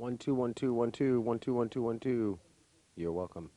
One, two, one, two, one, two, one, two, one, two, one, two. You're welcome.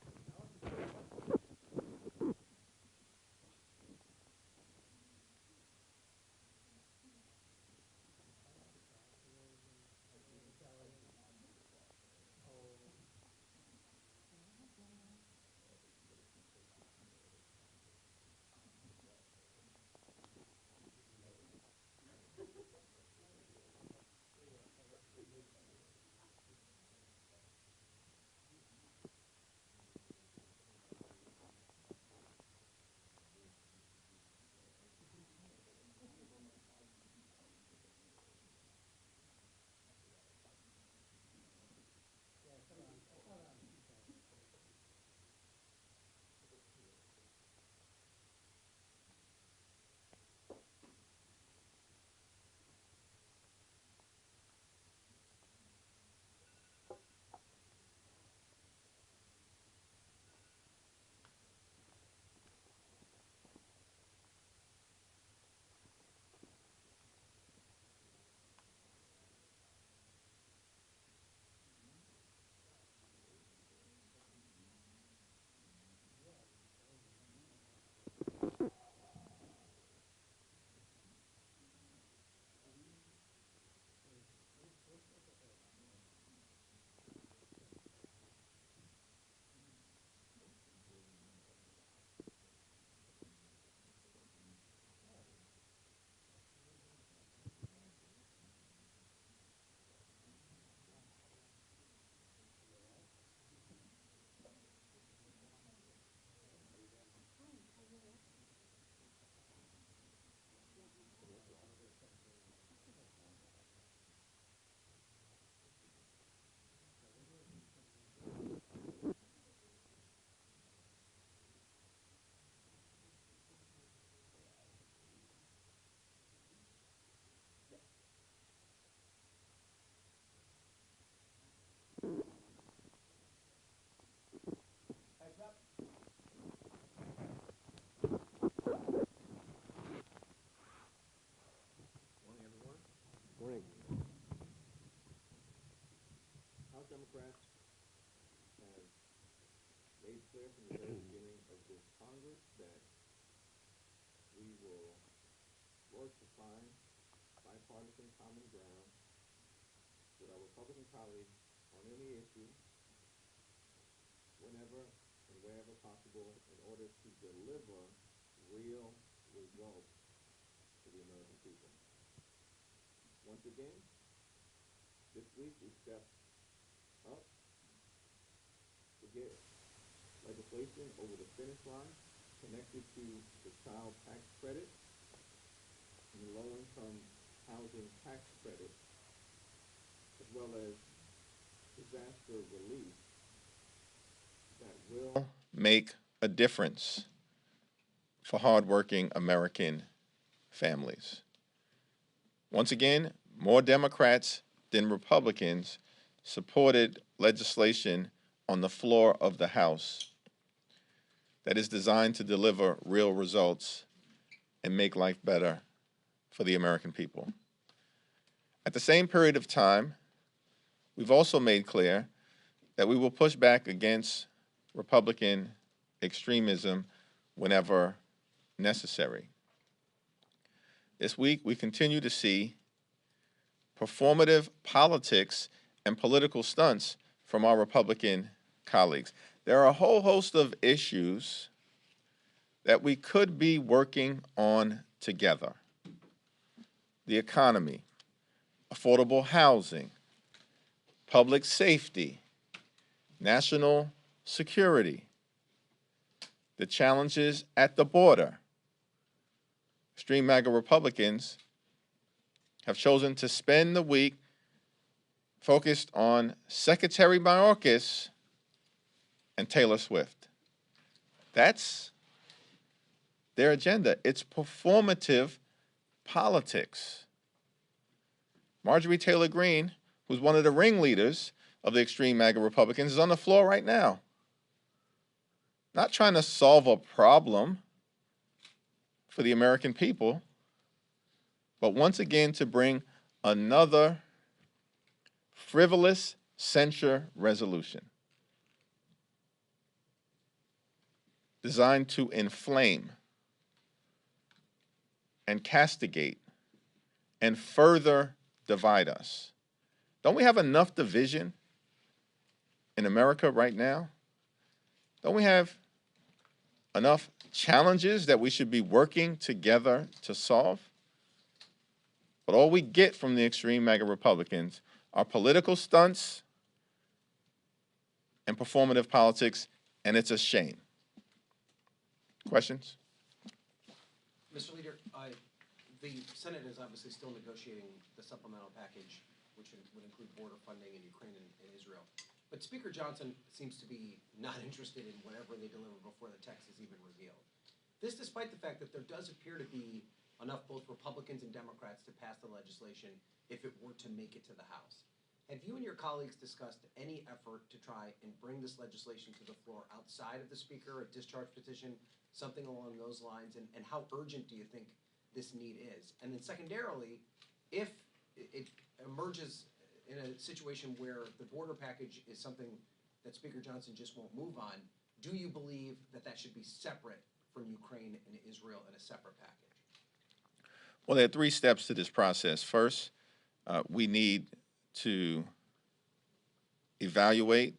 Morning, everyone. Morning. House Democrats have made clear from the very beginning of this Congress that we will work to find bipartisan common ground with our Republican colleagues on any issue, whenever and wherever possible, in order to deliver real results to the American people. Once again, this week we stepped up to get legislation over the finish line connected to the child tax credit and the low-income housing tax credit, as well as disaster relief that will make a difference for hardworking American families. Once again, more Democrats than Republicans supported legislation on the floor of the House that is designed to deliver real results and make life better for the American people. At the same period of time, we've also made clear that we will push back against Republican extremism whenever necessary. This week, we continue to see performative politics and political stunts from our Republican colleagues. There are a whole host of issues that we could be working on together. The economy, affordable housing, public safety, national security, the challenges at the border. Extreme MAGA Republicans have chosen to spend the week focused on Secretary Mayorkas and Taylor Swift. That's their agenda. It's performative politics. Marjorie Taylor Greene, who's one of the ringleaders of the extreme MAGA Republicans, is on the floor right now. Not trying to solve a problem for the American people, but once again to bring another frivolous censure resolution designed to inflame and castigate and further divide us. Don't we have enough division in America right now? Don't we have enough challenges that we should be working together to solve? But all we get from the extreme MAGA Republicans are political stunts and performative politics, and it's a shame. Questions? Mr. Leader, the Senate is obviously still negotiating the supplemental package, which would include border funding in Ukraine and Israel. But Speaker Johnson seems to be not interested in whatever they deliver before the text is even revealed. This despite the fact that there does appear to be enough both Republicans and Democrats to pass the legislation if it were to make it to the House. Have you and your colleagues discussed any effort to try and bring this legislation to the floor outside of the Speaker, a discharge petition, something along those lines, and how urgent do you think this need is? And then secondarily, if it emerges in a situation where the border package is something that Speaker Johnson just won't move on, do you believe that that should be separate from Ukraine and Israel in a separate package? Well, there are 3 steps to this process. First, we need to evaluate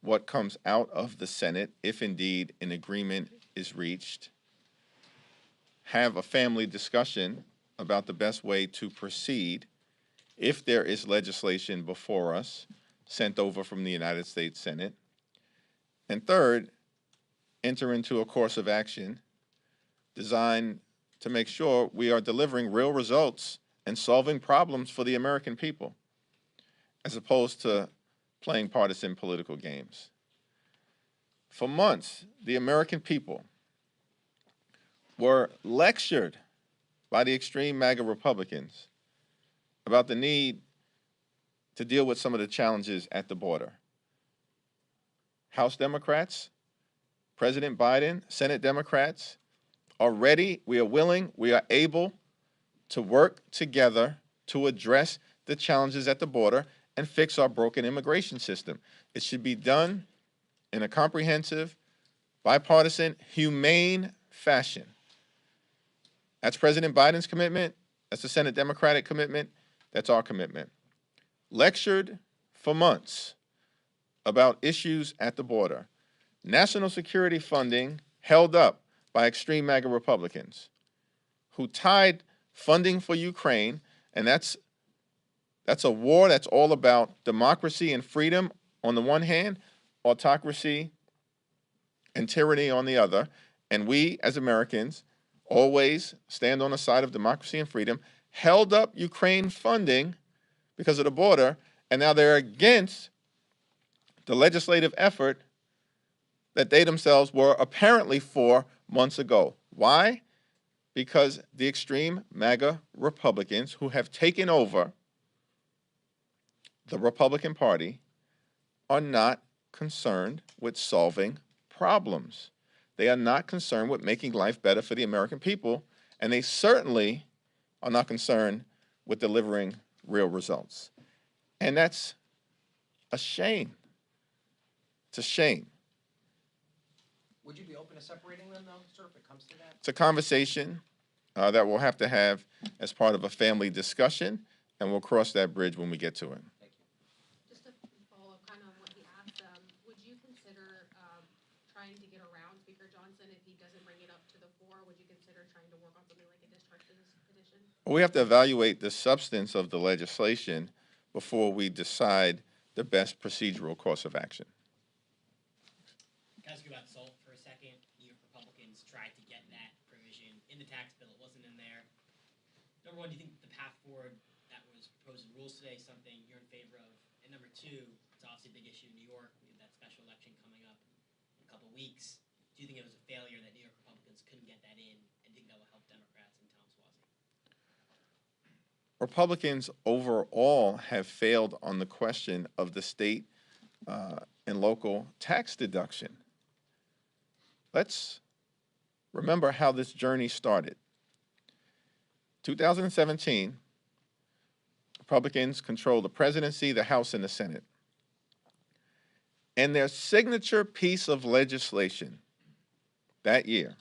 what comes out of the Senate, if indeed an agreement is reached, have a family discussion about the best way to proceed if there is legislation before us sent over from the United States Senate, and third, enter into a course of action designed to make sure we are delivering real results and solving problems for the American people, as opposed to playing partisan political games. For months, the American people were lectured by the extreme MAGA Republicans about the need to deal with some of the challenges at the border. House Democrats, President Biden, Senate Democrats are ready, we are willing, we are able to work together to address the challenges at the border and fix our broken immigration system. It should be done in a comprehensive, bipartisan, humane fashion. That's President Biden's commitment. That's the Senate Democratic commitment. That's our commitment. Lectured for months about issues at the border. National security funding held up by extreme MAGA Republicans who tied funding for Ukraine, and that's a war that's all about democracy and freedom on the one hand, autocracy and tyranny on the other. And we, as Americans, always stand on the side of democracy and freedom, held up Ukraine funding because of the border, and now they're against the legislative effort that they themselves were apparently for months ago. Why? Because the extreme MAGA Republicans who have taken over the Republican Party are not concerned with solving problems. They are not concerned with making life better for the American people, and they certainly are not concerned with delivering real results. And that's a shame. It's a shame. Would you be open to separating them, though, sir, if it comes to that? It's a conversation that we'll have to have as part of a family discussion, and we'll cross that bridge when we get to it. Thank you. Just to follow up kind of on what he asked, would you consider trying to get around Speaker Johnson if he doesn't bring it up to the fore? Would you consider trying to work on something like a discharge petition? We have to evaluate the substance of the legislation before we decide the best procedural course of action. Can I ask you about SALT for a second? New York Republicans tried to get that provision in the tax bill. It wasn't in there. Number one, do you think the path forward that was proposed in rules today is something you're in favor of? And number two, it's obviously a big issue in New York. We have that special election coming up in a couple of weeks. Do you think it was a failure that New York Republicans couldn't get that in and think that will help Democrats in Tom Suozzi? Republicans overall have failed on the question of the state and local tax deduction. Let's remember how this journey started. 2017, Republicans controlled the presidency, the House, and the Senate. And their signature piece of legislation that year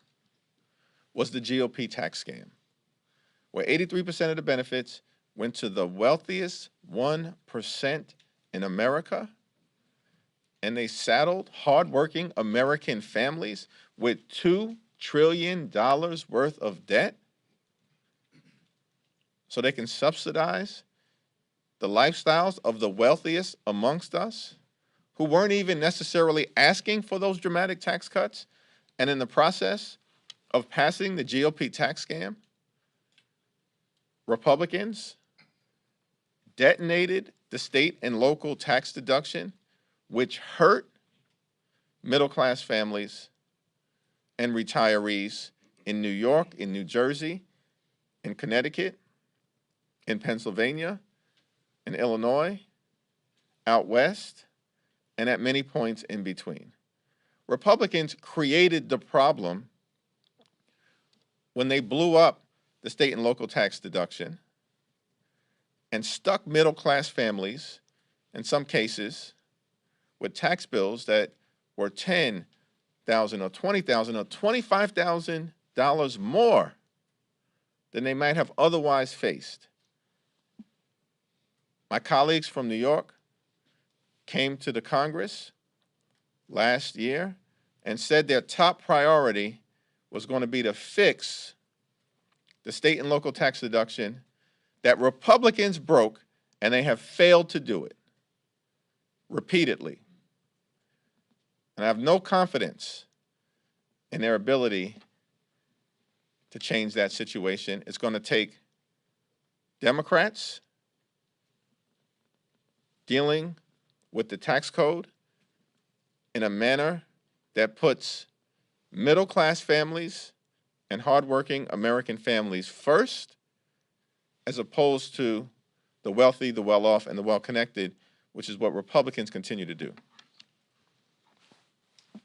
was the GOP tax scam, where 83% of the benefits went to the wealthiest 1% in America, and they saddled hardworking American families with $2 trillion worth of debt so they can subsidize the lifestyles of the wealthiest amongst us who weren't even necessarily asking for those dramatic tax cuts. And in the process of passing the GOP tax scam, Republicans detonated the state and local tax deduction, which hurt middle-class families and retirees in New York, in New Jersey, in Connecticut, in Pennsylvania, in Illinois, out west, and at many points in between. Republicans created the problem when they blew up the state and local tax deduction and stuck middle-class families, in some cases, with tax bills that were $10,000 or $20,000 or $25,000 more than they might have otherwise faced. My colleagues from New York came to the Congress last year and said their top priority was going to be to fix the state and local tax deduction that Republicans broke, and they have failed to do it repeatedly. And I have no confidence in their ability to change that situation. It's going to take Democrats dealing with the tax code in a manner that puts middle-class families and hardworking American families first, as opposed to the wealthy, the well-off, and the well-connected, which is what Republicans continue to do.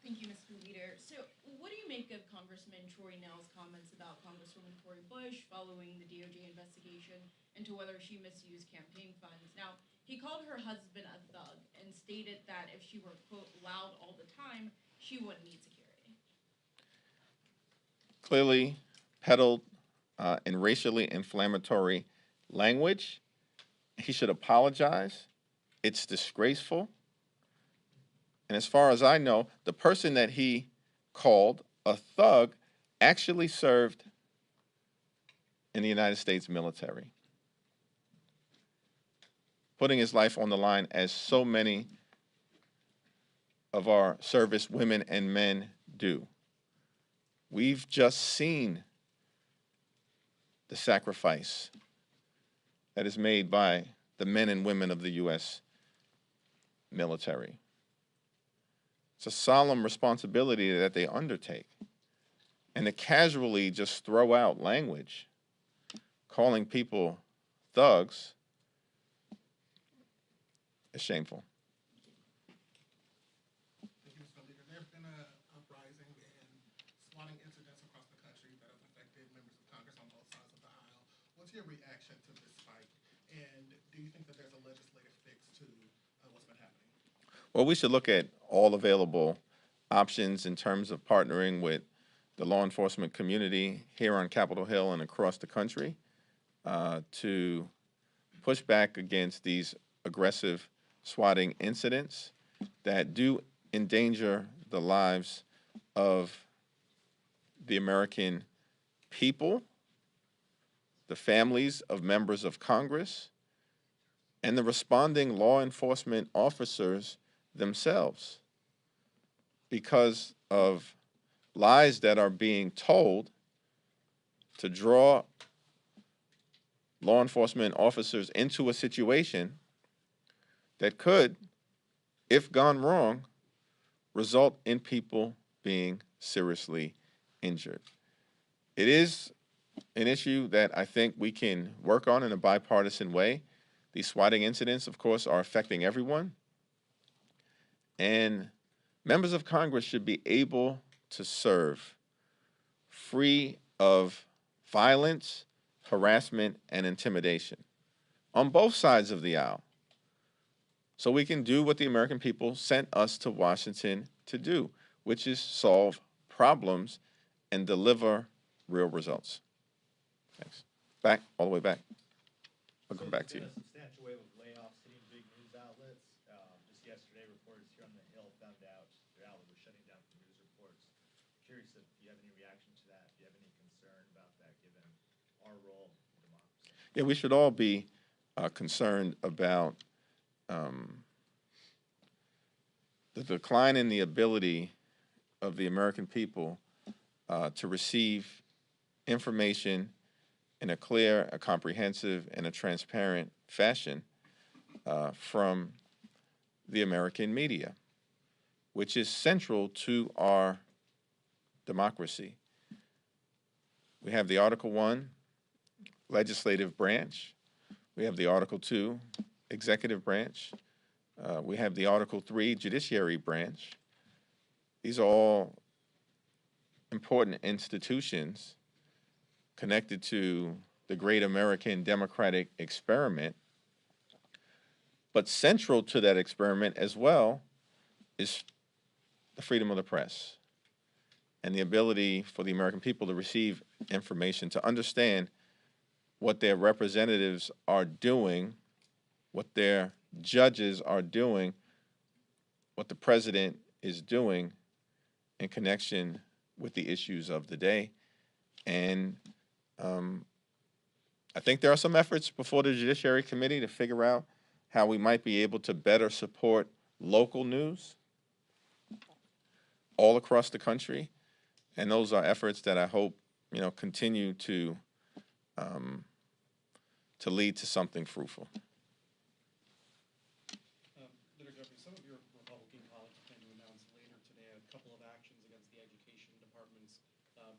Thank you, Mr. Leader. So what do you make of Congressman Troy Nell's comments about Congresswoman Cori Bush following the DOJ investigation into whether she misused campaign funds? Now, he called her husband a thug and stated that if she were, quote, loud all the time, she wouldn't need security. Clearly peddled in racially inflammatory language. He should apologize. It's disgraceful. And as far as I know, the person that he called a thug actually served in the United States military, putting his life on the line as so many of our service women and men do. We've just seen the sacrifice that is made by the men and women of the U.S. military. It's a solemn responsibility that they undertake. And to casually just throw out language, calling people thugs, is shameful. Thank you, Mr. Leader. There have been an uprising and swatting incidents across the country that have affected members of Congress on both sides of the aisle. What's your reaction to this spike? And do you think that there's a legislative fix to what's been happening? Well, we should look at all available options in terms of partnering with the law enforcement community here on Capitol Hill and across the country to push back against these aggressive swatting incidents that do endanger the lives of the American people, the families of members of Congress, and the responding law enforcement officers themselves, because of lies that are being told to draw law enforcement officers into a situation that could, if gone wrong, result in people being seriously injured. It is an issue that I think we can work on in a bipartisan way. These swatting incidents, of course, are affecting everyone. And members of Congress should be able to serve free of violence, harassment, and intimidation on both sides of the aisle. so we can do what the American people sent us to Washington to do, which is solve problems and deliver real results. Thanks. Back, all the way back. I'll come back to you. There's been a substantial wave of layoffs hitting big news outlets. Just yesterday, reporters here on the Hill found out their outlet was shutting down for news reports. Curious if you have any reaction to that, if you have any concern about that, given our role in democracy. Yeah, we should all be concerned about the decline in the ability of the American people to receive information in a clear, a comprehensive, and a transparent fashion from the American media, which is central to our democracy. We have the Article 1 legislative branch. We have the Article 2 executive branch. We have the Article 3 judiciary branch. These are all important institutions connected to the great American democratic experiment. But central to that experiment as well is the freedom of the press and the ability for the American people to receive information, to understand what their representatives are doing, what their judges are doing, what the president is doing in connection with the issues of the day. And I think there are some efforts before the Judiciary Committee to figure out how we might be able to better support local news all across the country. And those are efforts that I hope, continue to lead to something fruitful. Leader Jeffries, some of your Republican colleagues plan to announce later today a couple of actions against the education department's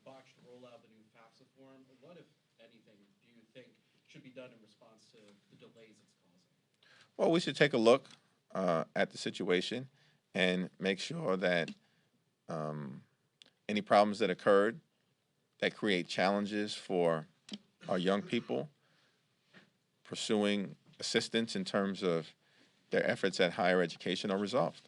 botched rollout of the new FAFSA form. What, if anything, do you think should be done in response to the delays it's causing? Well, we should take a look at the situation and make sure that any problems that occurred that create challenges for our young people pursuing assistance in terms of their efforts at higher education are resolved.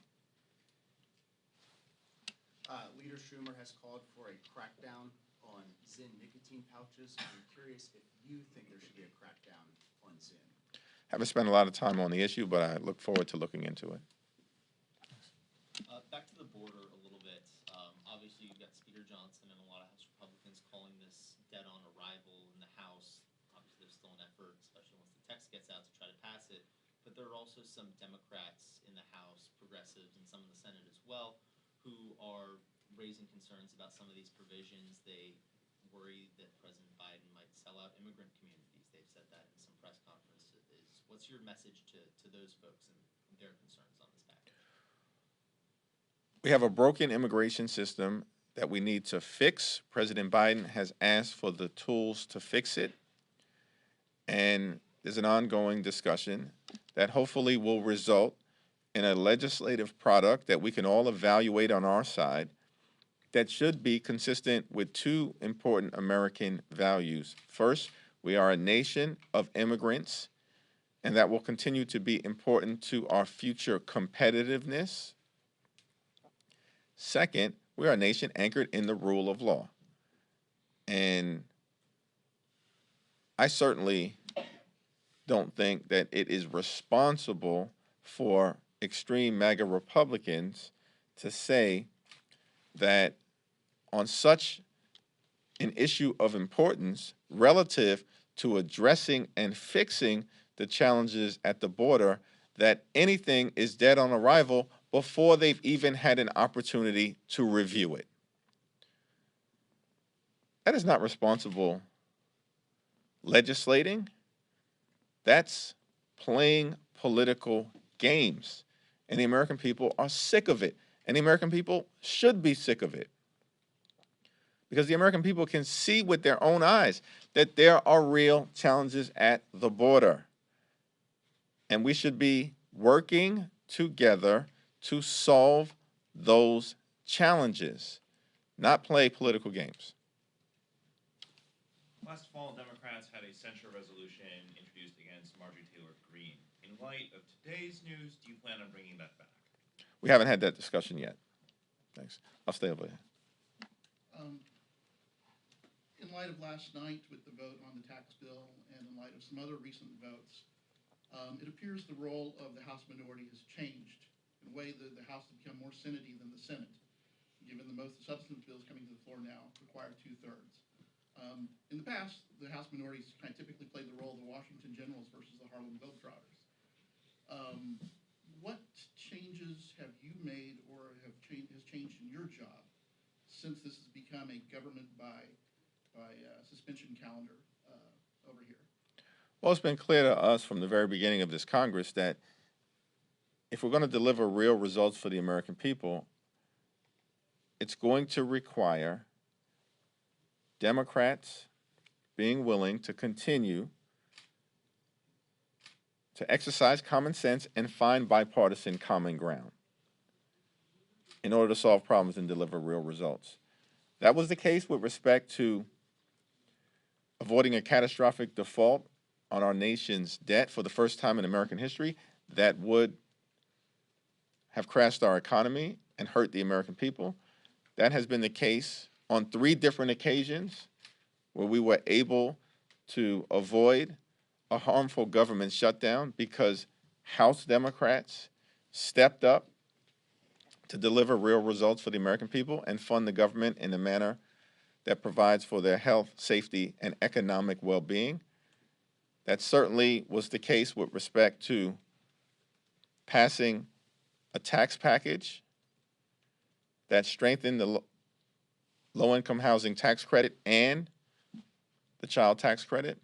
Leader Schumer has called for a crackdown on Zyn nicotine pouches. I'm curious if you think there should be a crackdown on Zyn. Haven't spent a lot of time on the issue, but I look forward to looking into it. Back to the border a little bit. Obviously, you've got Speaker Johnson and a lot of House Republicans calling this dead on arrival in the House. Obviously, there's still an effort, especially once the text gets out, to try to pass it. But there are also some Democrats in the House, progressives, and some in the Senate as well, who are raising concerns about some of these provisions. They worry that President Biden might sell out immigrant communities. They've said that in some press conferences. What's your message to those folks and their concerns on this package? We have a broken immigration system that we need to fix. President Biden has asked for the tools to fix it. And there's an ongoing discussion that hopefully will result in a legislative product that we can all evaluate on our side that should be consistent with two important American values. First, we are a nation of immigrants, and that will continue to be important to our future competitiveness. Second, we are a nation anchored in the rule of law. And I certainly don't think that it is responsible for extreme MAGA Republicans to say that on such an issue of importance relative to addressing and fixing the challenges at the border, that anything is dead on arrival before they've even had an opportunity to review it. That is not responsible legislating. That's playing political games. And the American people are sick of it. And the American people should be sick of it. Because the American people can see with their own eyes that there are real challenges at the border. And we should be working together to solve those challenges, not play political games. Last fall, Democrats had a censure resolution introduced against Marjorie Taylor Greene. In light of today's news, do you plan on bringing that back? We haven't had that discussion yet. Thanks. I'll stay over here. In light of last night with the vote on the tax bill and in light of some other recent votes, it appears the role of the House minority has changed in a way that the House has become more Senate-y than the Senate, given the most substantive bills coming to the floor now require 2/3. In the past, the House minorities kind of typically played the role of the Washington Generals versus the Harlem Globetrotters. What changes have you made or has changed in your job since this has become a government by suspension calendar over here? Well, it's been clear to us from the very beginning of this Congress that if we're going to deliver real results for the American people, it's going to require Democrats being willing to continue to exercise common sense and find bipartisan common ground in order to solve problems and deliver real results. That was the case with respect to avoiding a catastrophic default on our nation's debt for the first time in American history that would have crashed our economy and hurt the American people. That has been the case on 3 different occasions where we were able to avoid a harmful government shutdown because House Democrats stepped up to deliver real results for the American people and fund the government in a manner that provides for their health, safety, and economic well-being. That certainly was the case with respect to passing a tax package that strengthened the low-income housing tax credit and the child tax credit.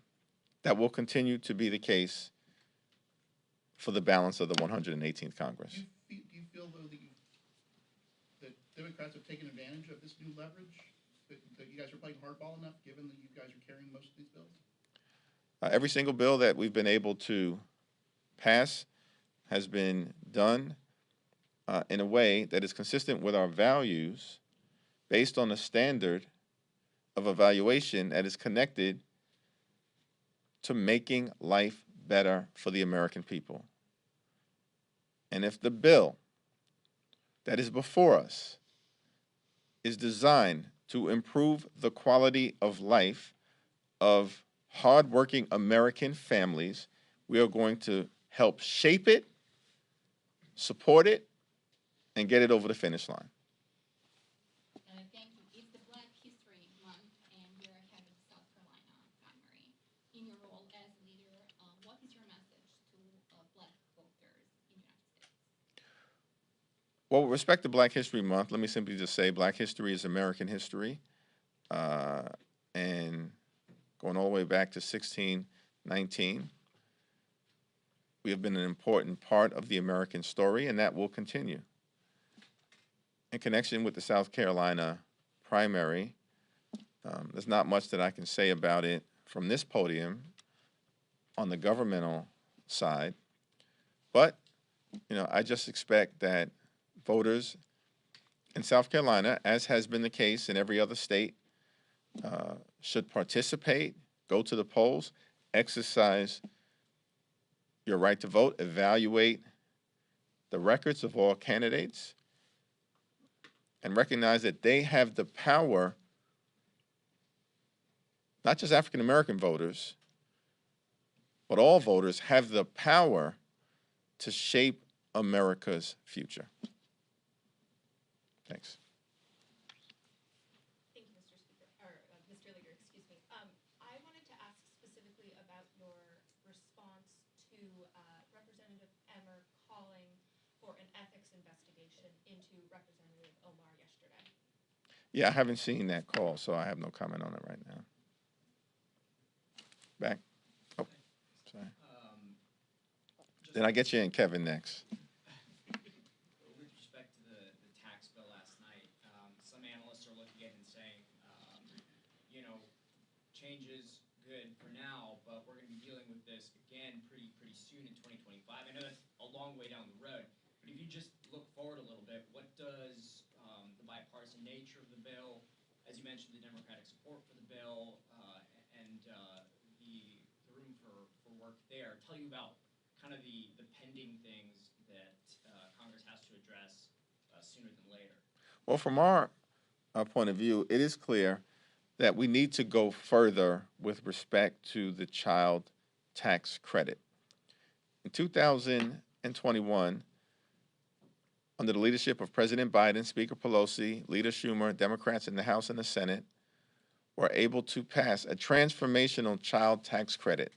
That will continue to be the case for the balance of the 118th Congress. Do you feel, though, that Democrats have taken advantage of this new leverage? That you guys are playing hardball enough, given that you guys are carrying most of these bills? Every single bill that we've been able to pass has been done in a way that is consistent with our values based on a standard of evaluation that is connected to making life better for the American people. And if the bill that is before us is designed to improve the quality of life of hardworking American families, we are going to help shape it, support it, and get it over the finish line. Thank you. It's the Black History Month, and we're having South Carolina primary. In your role as leader, what is your message to Black voters in the United States? Well, with respect to Black History Month, let me simply just say Black history is American history, and going all the way back to 1619, we have been an important part of the American story, and that will continue. In connection with the South Carolina primary, there's not much that I can say about it from this podium on the governmental side, but I just expect that voters in South Carolina, as has been the case in every other state, should participate, go to the polls, exercise your right to vote, evaluate the records of all candidates, and recognize that they have the power, not just African American voters, but all voters have the power to shape America's future. Thanks. Thank you, Mr. Speaker, or Mr. Leader, excuse me. I wanted to ask specifically about your response to Representative Emmer calling for an ethics investigation into Representative Omar yesterday. Yeah, I haven't seen that call, so I have no comment on it right now. Back. Oh, sorry. Then I get you and Kevin next. With respect to the tax bill last night, some analysts are looking at it and saying, change is good for now, but we're going to be dealing with this again pretty soon in 2025. I know that's a long way down the road, but if you just look forward a little bit, what does the bipartisan nature of the bill, as you mentioned, the Democratic support for the bill, and work there. Tell you about kind of the pending things that Congress has to address sooner than later. Well, from our point of view, it is clear that we need to go further with respect to the child tax credit. In 2021, under the leadership of President Biden, Speaker Pelosi, Leader Schumer, Democrats in the House and the Senate were able to pass a transformational child tax credit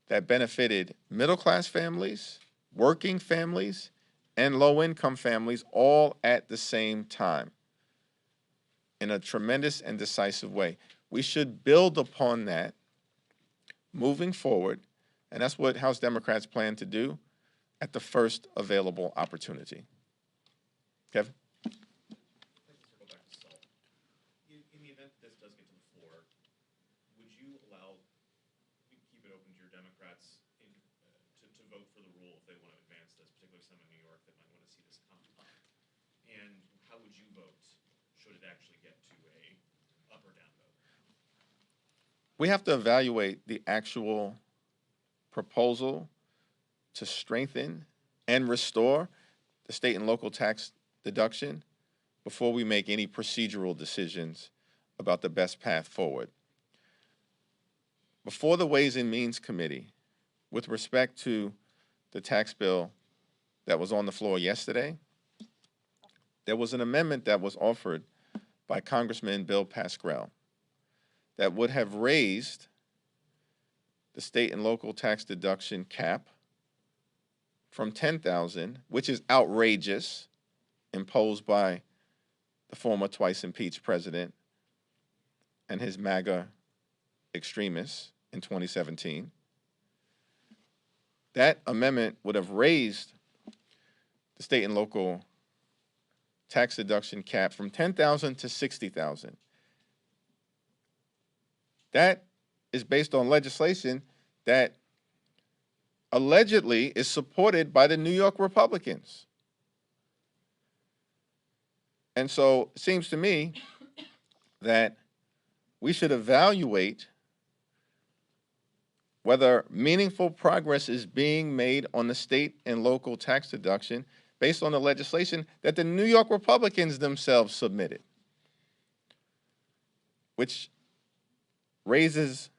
that benefited middle-class families, working families, and low-income families all at the same time in a tremendous and decisive way. We should build upon that moving forward, and that's what House Democrats plan to do at the first available opportunity. Kevin? Go back to SALT. In the event that this does get to the floor, would you allow, keep it open to your Democrats to vote for the rule if they want to advance this, particularly some in New York that might want to see this come up? And how would you vote should it actually get to a up or down vote? We have to evaluate the actual proposal to strengthen and restore the state and local tax deduction before we make any procedural decisions about the best path forward. Before the Ways and Means Committee, with respect to the tax bill that was on the floor yesterday, there was an amendment that was offered by Congressman Bill Pascrell that would have raised the state and local tax deduction cap from $10,000, which is outrageous, imposed by the former twice impeached president and his MAGA extremists in 2017. That amendment would have raised the state and local tax deduction cap from $10,000 to $60,000. That is based on legislation that allegedly is supported by the New York Republicans. And so it seems to me that we should evaluate whether meaningful progress is being made on the state and local tax deduction based on the legislation that the New York Republicans themselves submitted, which raises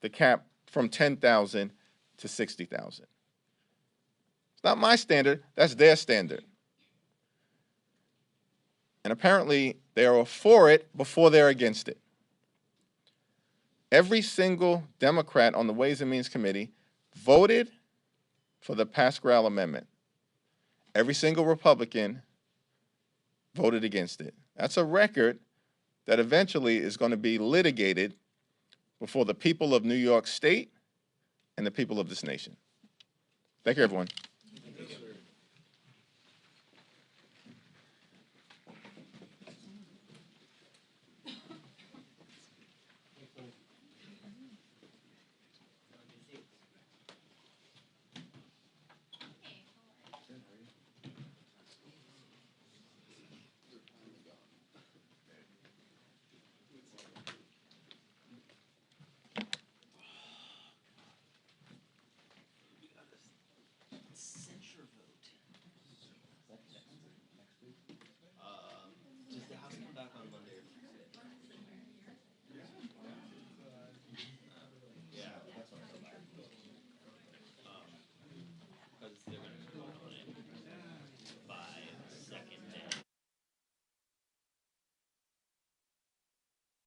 the cap from $10,000 to $60,000. It's not my standard, that's their standard. And apparently they are for it before they're against it. Every single Democrat on the Ways and Means Committee voted for the Pascrell Amendment. Every single Republican voted against it. That's a record that eventually is going to be litigated before the people of New York State and the people of this nation. Thank you, everyone.